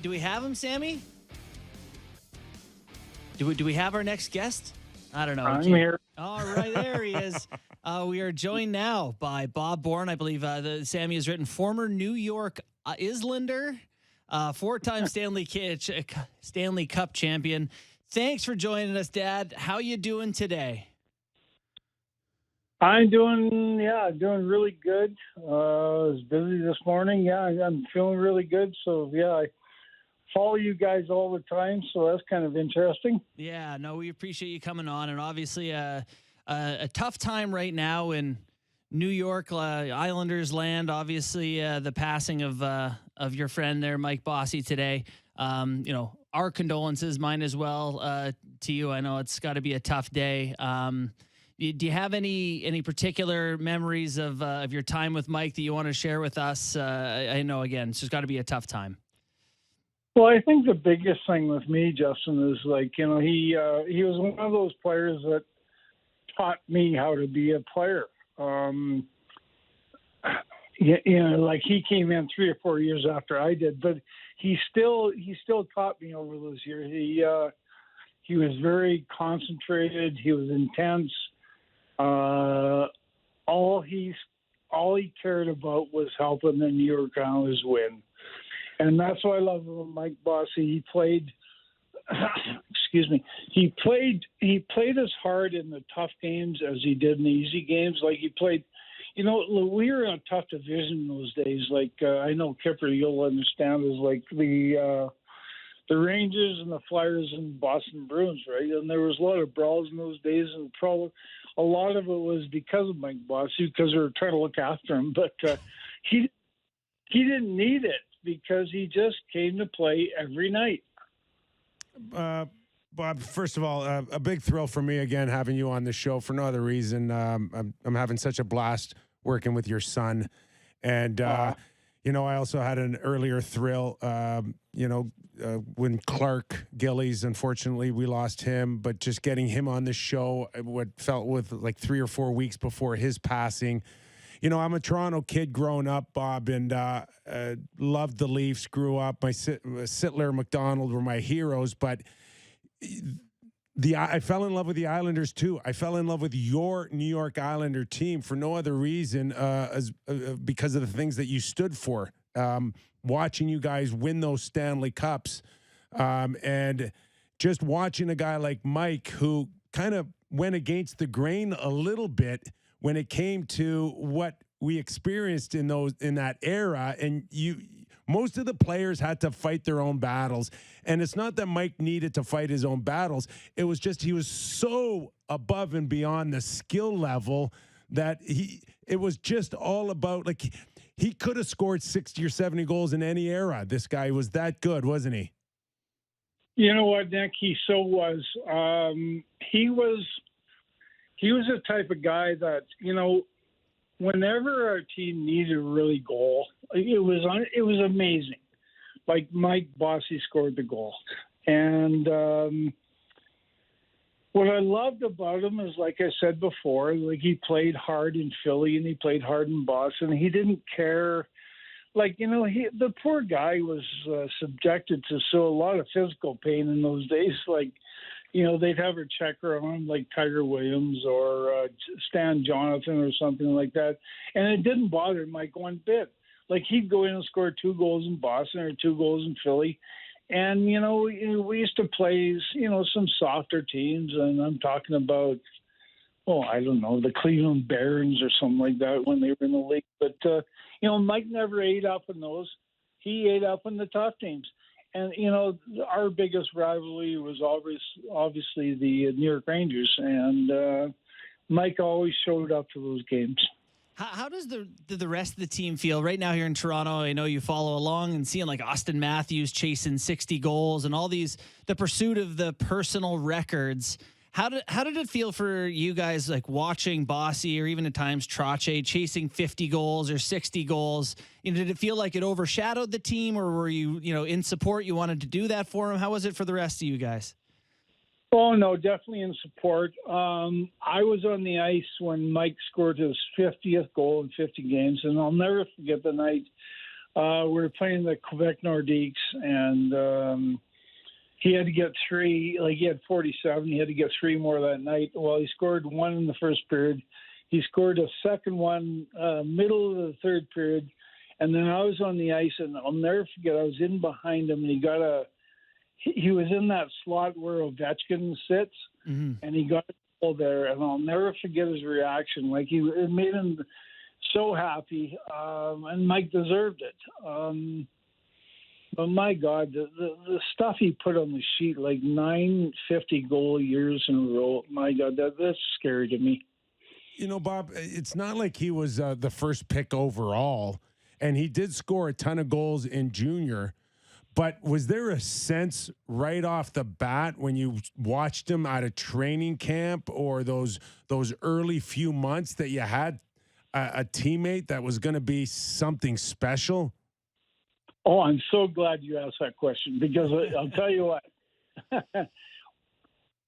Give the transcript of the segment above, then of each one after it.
Do we have him, Sammy? Do we have our next guest? I don't know. I'm here. All right, there he is. We are joined now by Bob Bourne. I believe Sammy has written former New York Islander, four-time Stanley Cup champion. Thanks for joining us, Dad. How you doing today? I'm doing really good. I was busy this morning. Yeah, I'm feeling really good. So, I follow you guys all the time, so that's kind of interesting. Yeah, no, we appreciate you coming on, and obviously a tough time right now in New York Islanders land. Obviously, the passing of your friend there, Mike Bossy, today. Our condolences, mine as well, to you. I know it's got to be a tough day. Do you have any particular memories of your time with Mike that you want to share with us? I know, again, it's just got to be a tough time. Well, I think the biggest thing with me, Justin, is he was one of those players that taught me how to be a player. He came in 3 or 4 years after I did, but he still taught me over those years. He was very concentrated. He was intense. All he cared about was helping the New York Islanders win. And that's why I love Mike Bossy. He played, excuse me, he played as hard in the tough games as he did in the easy games. Like he played, we were in a tough division those days. I know Kyper, you'll understand, is like the Rangers and the Flyers and Boston Bruins, right? And there was a lot of brawls in those days, and probably a lot of it was because of Mike Bossy, because we were trying to look after him. But he didn't need it, because he just came to play every night. Bob, first of all, a big thrill for me again having you on the show for no other reason. I'm having such a blast working with your son, and I also had an earlier thrill. When Clark Gillies, unfortunately, we lost him, but just getting him on the show, what felt with like 3 or 4 weeks before his passing. I'm a Toronto kid growing up, Bob, and loved the Leafs, grew up. My Sittler, McDonald were my heroes, but I fell in love with the Islanders too. I fell in love with your New York Islander team for no other reason because of the things that you stood for. Watching you guys win those Stanley Cups, and just watching a guy like Mike who kind of went against the grain a little bit when it came to what we experienced in that era. And most of the players had to fight their own battles. And it's not that Mike needed to fight his own battles. It was just he was so above and beyond the skill level that it was just all about, like, he could have scored 60 or 70 goals in any era. This guy was that good, wasn't he? You know what, Nick? He so was. He was the type of guy that, whenever our team needed a really goal, it was amazing. Like Mike Bossy scored the goal. And what I loved about him is, like I said before, like he played hard in Philly and he played hard in Boston. He didn't care. The poor guy was subjected to a lot of physical pain in those days. They'd have a checker on him like Tiger Williams or Stan Jonathan or something like that. And it didn't bother Mike one bit. Like, he'd go in and score 2 goals in Boston or 2 goals in Philly. And, we used to play, some softer teams. And I'm talking about, I don't know, the Cleveland Barons or something like that when they were in the league. But, Mike never ate up in those. He ate up in the tough teams. And, our biggest rivalry was obviously the New York Rangers. And Mike always showed up for those games. How does the rest of the team feel right now here in Toronto? I know you follow along and seeing like Austin Matthews chasing 60 goals and all the pursuit of the personal records. How did it feel for you guys, like watching Bossy or even at times Trache chasing 50 goals or 60 goals? Did it feel like it overshadowed the team, or were you, in support? You wanted to do that for him? How was it for the rest of you guys? Oh, no, definitely in support. I was on the ice when Mike scored his 50th goal in 50 games, and I'll never forget the night We were playing the Quebec Nordiques, and he had to get 3. Like, he had 47. He had to get 3 more that night. Well, he scored 1 in the first period. He scored a second one middle of the third period. And then I was on the ice, and I'll never forget, I was in behind him, and he was in that slot where Ovechkin sits, and he got a goal there, and I'll never forget his reaction. Like, it made him so happy, and Mike deserved it. But my God, the stuff he put on the sheet, like 9 50-goal years in a row, my God, that's scary to me. You know, Bob, it's not like he was the first pick overall, and he did score a ton of goals in junior. But was there a sense right off the bat when you watched him at a training camp or those early few months that you had a teammate that was going to be something special? Oh, I'm so glad you asked that question, because I'll tell you what.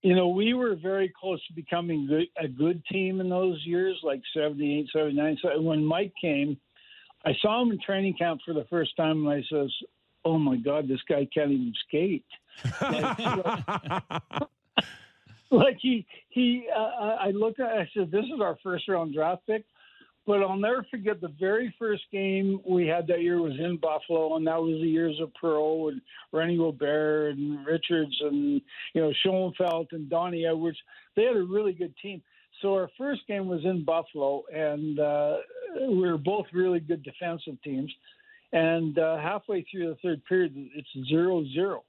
You know, we were very close to becoming a good team in those years, like 78, 79. So when Mike came, I saw him in training camp for the first time, and I says, oh, my God, this guy can't even skate. I looked at it, I said, this is our first-round draft pick. But I'll never forget the very first game we had that year was in Buffalo, and that was the years of Perreault and Rennie Gobert and Richards and, you know, Schoenfeld and Donnie Edwards. They had a really good team. So our first game was in Buffalo, and we were both really good defensive teams. And halfway through the third period, it's 0-0.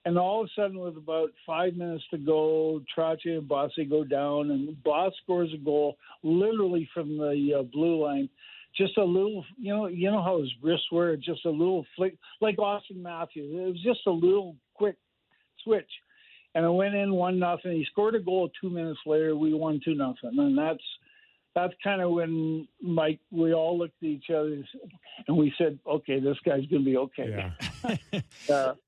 And all of a sudden, with about 5 minutes to go, Trottier and Bossy go down, and Boss scores a goal literally from the blue line. Just a little, you know how his wrists were, just a little flick, like Austin Matthews. It was just a little quick switch. And it went in 1-0. He scored a goal 2 minutes later. We won 2-0. And that's kind of when Mike, we all looked at each other and we said, okay, this guy's going to be okay. Yeah.